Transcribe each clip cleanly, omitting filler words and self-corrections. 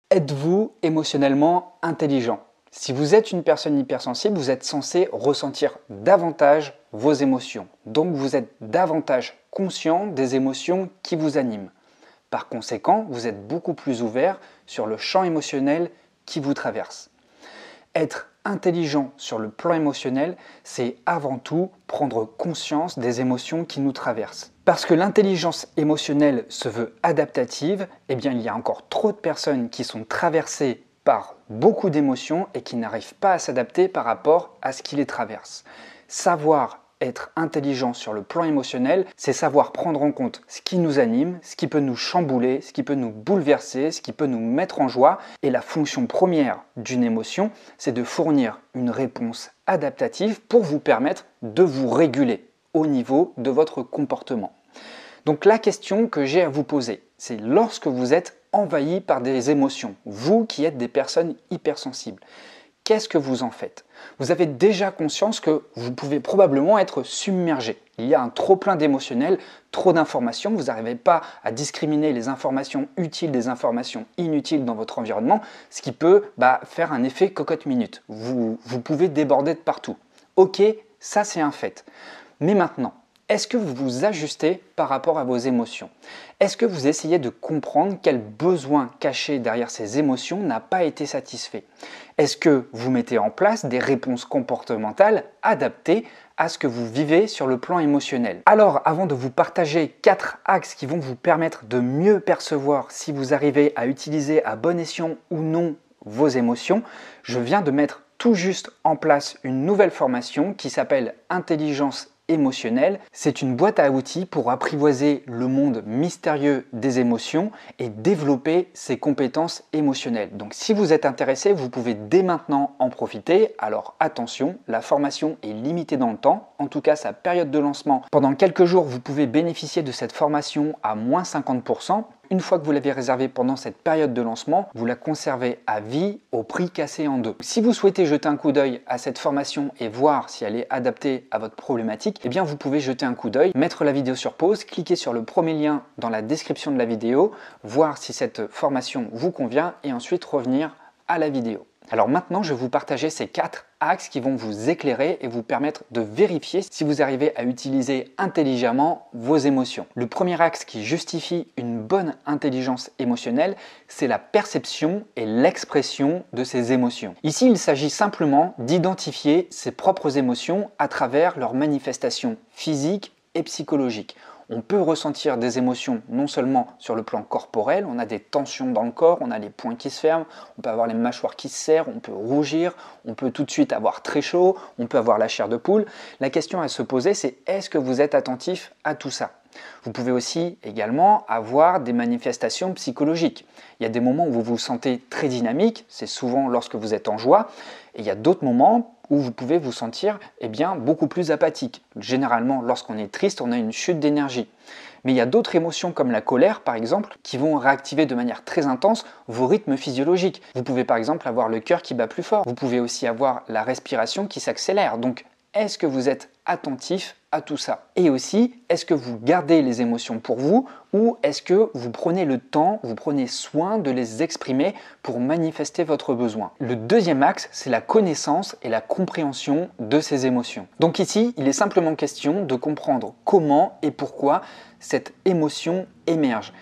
Êtes-vous émotionnellement intelligent? Si vous êtes une personne hypersensible, vous êtes censé ressentir davantage vos émotions. Donc vous êtes davantage conscient des émotions qui vous animent. Par conséquent, vous êtes beaucoup plus ouvert sur le champ émotionnel qui vous traverse. Être intelligent sur le plan émotionnel, c'est avant tout prendre conscience des émotions qui nous traversent. Parce que l'intelligence émotionnelle se veut adaptative, eh bien il y a encore trop de personnes qui sont traversées par beaucoup d'émotions et qui n'arrivent pas à s'adapter par rapport à ce qui les traverse. Savoir être intelligent sur le plan émotionnel, c'est savoir prendre en compte ce qui nous anime, ce qui peut nous chambouler, ce qui peut nous bouleverser, ce qui peut nous mettre en joie. Et la fonction première d'une émotion, c'est de fournir une réponse adaptative pour vous permettre de vous réguler au niveau de votre comportement. Donc la question que j'ai à vous poser, c'est lorsque vous êtes envahi par des émotions, vous qui êtes des personnes hypersensibles, qu'est-ce que vous en faites? Vous avez déjà conscience que vous pouvez probablement être submergé. Il y a un trop-plein d'émotionnel, trop d'informations, vous n'arrivez pas à discriminer les informations utiles des informations inutiles dans votre environnement, ce qui peut faire un effet cocotte-minute. Vous pouvez déborder de partout. Ok, ça c'est un fait. Mais maintenant, est-ce que vous vous ajustez par rapport à vos émotions? Est-ce que vous essayez de comprendre quel besoin caché derrière ces émotions n'a pas été satisfait? Est-ce que vous mettez en place des réponses comportementales adaptées à ce que vous vivez sur le plan émotionnel? Alors, avant de vous partager 4 axes qui vont vous permettre de mieux percevoir si vous arrivez à utiliser à bon escient ou non vos émotions, je viens de mettre tout juste en place une nouvelle formation qui s'appelle Intelligence émotionnelle. C'est une boîte à outils pour apprivoiser le monde mystérieux des émotions et développer ses compétences émotionnelles. Donc si vous êtes intéressé, vous pouvez dès maintenant en profiter. Alors attention, la formation est limitée dans le temps, en tout cas sa période de lancement. Pendant quelques jours, vous pouvez bénéficier de cette formation à moins 50%. Une fois que vous l'avez réservée pendant cette période de lancement, vous la conservez à vie au prix cassé en deux. Si vous souhaitez jeter un coup d'œil à cette formation et voir si elle est adaptée à votre problématique, eh bien vous pouvez jeter un coup d'œil, mettre la vidéo sur pause, cliquer sur le premier lien dans la description de la vidéo, voir si cette formation vous convient et ensuite revenir à la vidéo. Alors maintenant, je vais vous partager ces 4 axes qui vont vous éclairer et vous permettre de vérifier si vous arrivez à utiliser intelligemment vos émotions. Le premier axe qui justifie une bonne intelligence émotionnelle, c'est la perception et l'expression de ces émotions. Ici, il s'agit simplement d'identifier ses propres émotions à travers leurs manifestations physiques et psychologiques. On peut ressentir des émotions non seulement sur le plan corporel, on a des tensions dans le corps, on a les poings qui se ferment, on peut avoir les mâchoires qui se serrent, on peut rougir, on peut tout de suite avoir très chaud, on peut avoir la chair de poule. La question à se poser, c'est est-ce que vous êtes attentif à tout ça? Vous pouvez aussi également avoir des manifestations psychologiques. Il y a des moments où vous vous sentez très dynamique, c'est souvent lorsque vous êtes en joie, et il y a d'autres moments où vous pouvez vous sentir beaucoup plus apathique. Généralement, lorsqu'on est triste, on a une chute d'énergie. Mais il y a d'autres émotions comme la colère, par exemple, qui vont réactiver de manière très intense vos rythmes physiologiques. Vous pouvez par exemple avoir le cœur qui bat plus fort. Vous pouvez aussi avoir la respiration qui s'accélère. Donc, est-ce que vous êtes attentif à tout ça? Et aussi, est-ce que vous gardez les émotions pour vous ou est-ce que vous prenez le temps, vous prenez soin de les exprimer pour manifester votre besoin? Le deuxième axe, c'est la connaissance et la compréhension de ces émotions. Donc ici, il est simplement question de comprendre comment et pourquoi cette émotion émerge.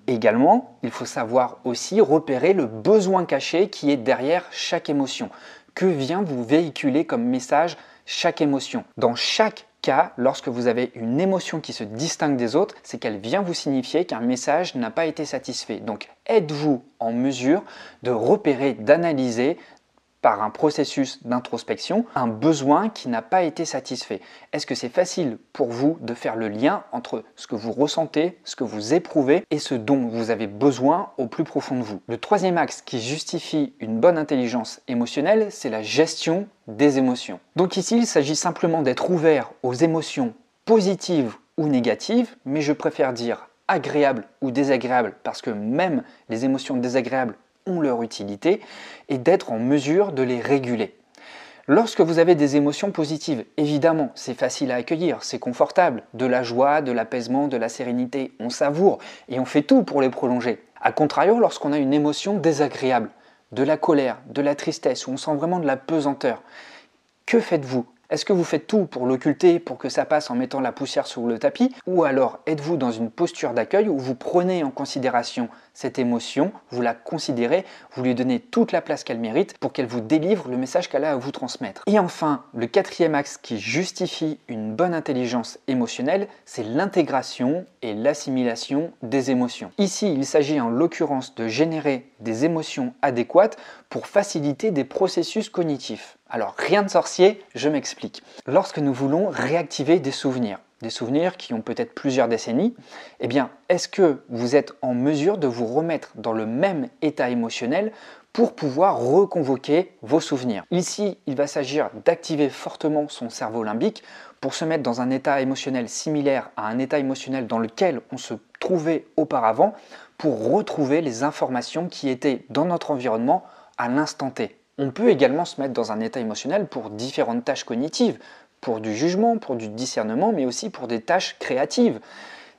Également, il faut savoir aussi repérer le besoin caché qui est derrière chaque émotion. Que vient vous véhiculer comme message chaque émotion? Dans chaque cas, lorsque vous avez une émotion qui se distingue des autres, c'est qu'elle vient vous signifier qu'un message n'a pas été satisfait. Donc, êtes-vous en mesure de repérer, d'analyser par un processus d'introspection, un besoin qui n'a pas été satisfait? Est-ce que c'est facile pour vous de faire le lien entre ce que vous ressentez, ce que vous éprouvez et ce dont vous avez besoin au plus profond de vous? Le troisième axe qui justifie une bonne intelligence émotionnelle, c'est la gestion des émotions. Donc ici, il s'agit simplement d'être ouvert aux émotions positives ou négatives, mais je préfère dire agréables ou désagréables parce que même les émotions désagréables ont leur utilité et d'être en mesure de les réguler. Lorsque vous avez des émotions positives, évidemment, c'est facile à accueillir, c'est confortable, de la joie, de l'apaisement, de la sérénité, on savoure et on fait tout pour les prolonger. A contrario, lorsqu'on a une émotion désagréable, de la colère, de la tristesse, où on sent vraiment de la pesanteur, que faites-vous? Est-ce que vous faites tout pour l'occulter, pour que ça passe en mettant la poussière sur le tapis? Ou alors êtes-vous dans une posture d'accueil où vous prenez en considération cette émotion, vous la considérez, vous lui donnez toute la place qu'elle mérite pour qu'elle vous délivre le message qu'elle a à vous transmettre? Et enfin, le quatrième axe qui justifie une bonne intelligence émotionnelle, c'est l'intégration et l'assimilation des émotions. Ici, il s'agit en l'occurrence de générer des émotions adéquates pour faciliter des processus cognitifs. Alors, rien de sorcier, je m'explique. Lorsque nous voulons réactiver des souvenirs qui ont peut-être plusieurs décennies, eh bien, est-ce que vous êtes en mesure de vous remettre dans le même état émotionnel pour pouvoir reconvoquer vos souvenirs? Ici, il va s'agir d'activer fortement son cerveau limbique pour se mettre dans un état émotionnel similaire à un état émotionnel dans lequel on se trouvait auparavant pour retrouver les informations qui étaient dans notre environnement à l'instant T. On peut également se mettre dans un état émotionnel pour différentes tâches cognitives, pour du jugement, pour du discernement, mais aussi pour des tâches créatives.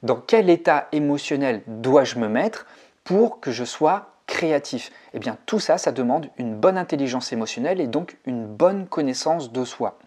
Dans quel état émotionnel dois-je me mettre pour que je sois créatif? Eh bien, tout ça, ça demande une bonne intelligence émotionnelle et donc une bonne connaissance de soi.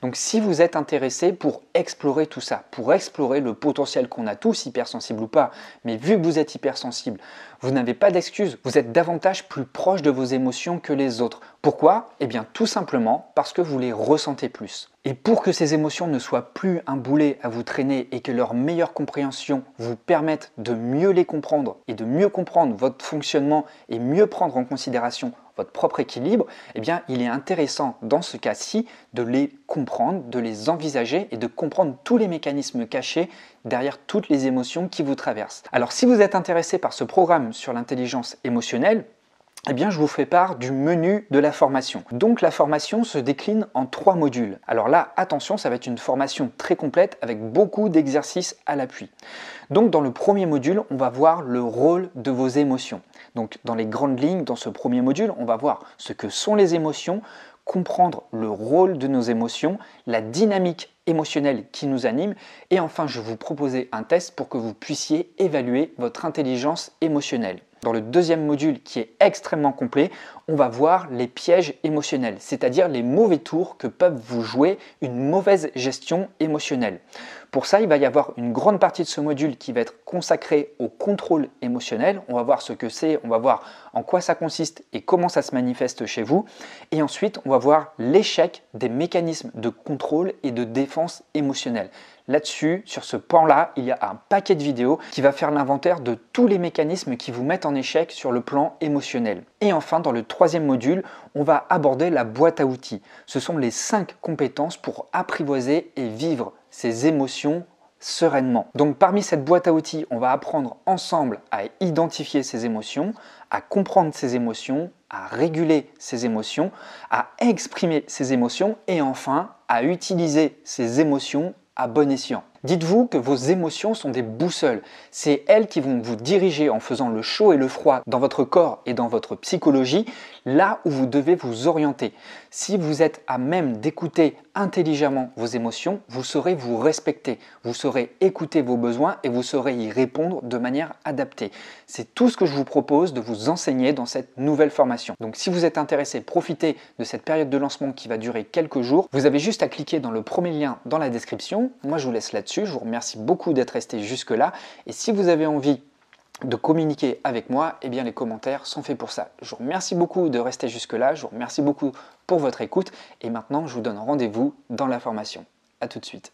Donc, si vous êtes intéressé pour explorer tout ça, pour explorer le potentiel qu'on a tous, hypersensibles ou pas, mais vu que vous êtes hypersensible, vous n'avez pas d'excuse, vous êtes davantage plus proche de vos émotions que les autres. Pourquoi? Eh bien, tout simplement parce que vous les ressentez plus. Et pour que ces émotions ne soient plus un boulet à vous traîner et que leur meilleure compréhension vous permette de mieux les comprendre et de mieux comprendre votre fonctionnement et mieux prendre en considération votre propre équilibre, eh bien, il est intéressant dans ce cas-ci de les comprendre, de les envisager et de comprendre tous les mécanismes cachés derrière toutes les émotions qui vous traversent. Alors, si vous êtes intéressé par ce programme sur l'intelligence émotionnelle, eh bien, je vous fais part du menu de la formation. Donc, la formation se décline en 3 modules. Alors là, attention, ça va être une formation très complète avec beaucoup d'exercices à l'appui. Donc, dans le premier module, on va voir le rôle de vos émotions. Donc, dans les grandes lignes, dans ce premier module, on va voir ce que sont les émotions, comprendre le rôle de nos émotions, la dynamique émotionnelle qui nous anime et enfin, je vais vous proposer un test pour que vous puissiez évaluer votre intelligence émotionnelle. Dans le deuxième module qui est extrêmement complet, on va voir les pièges émotionnels, c'est-à-dire les mauvais tours que peuvent vous jouer une mauvaise gestion émotionnelle. Pour ça, il va y avoir une grande partie de ce module qui va être consacrée au contrôle émotionnel. On va voir ce que c'est, on va voir en quoi ça consiste et comment ça se manifeste chez vous. Et ensuite, on va voir l'échec des mécanismes de contrôle et de défense émotionnelle. Là-dessus, sur ce pan-là, il y a un paquet de vidéos qui va faire l'inventaire de tous les mécanismes qui vous mettent en échec sur le plan émotionnel. Et enfin, dans le troisième module, on va aborder la boîte à outils. Ce sont les 5 compétences pour apprivoiser et vivre ces émotions sereinement. Donc parmi cette boîte à outils, on va apprendre ensemble à identifier ces émotions, à comprendre ces émotions, à réguler ces émotions, à exprimer ces émotions et enfin à utiliser ces émotions à bon escient. Dites-vous que vos émotions sont des boussoles. C'est elles qui vont vous diriger en faisant le chaud et le froid dans votre corps et dans votre psychologie, là où vous devez vous orienter. Si vous êtes à même d'écouter intelligemment vos émotions, vous saurez vous respecter, vous saurez écouter vos besoins et vous saurez y répondre de manière adaptée. C'est tout ce que je vous propose de vous enseigner dans cette nouvelle formation. Donc si vous êtes intéressé, profitez de cette période de lancement qui va durer quelques jours. Vous avez juste à cliquer dans le premier lien dans la description. Moi, je vous laisse là-dessus. Je vous remercie beaucoup d'être resté jusque-là. Et si vous avez envie de communiquer avec moi, eh bien les commentaires sont faits pour ça. Je vous remercie beaucoup de rester jusque-là. Je vous remercie beaucoup pour votre écoute. Et maintenant, je vous donne rendez-vous dans la formation. À tout de suite.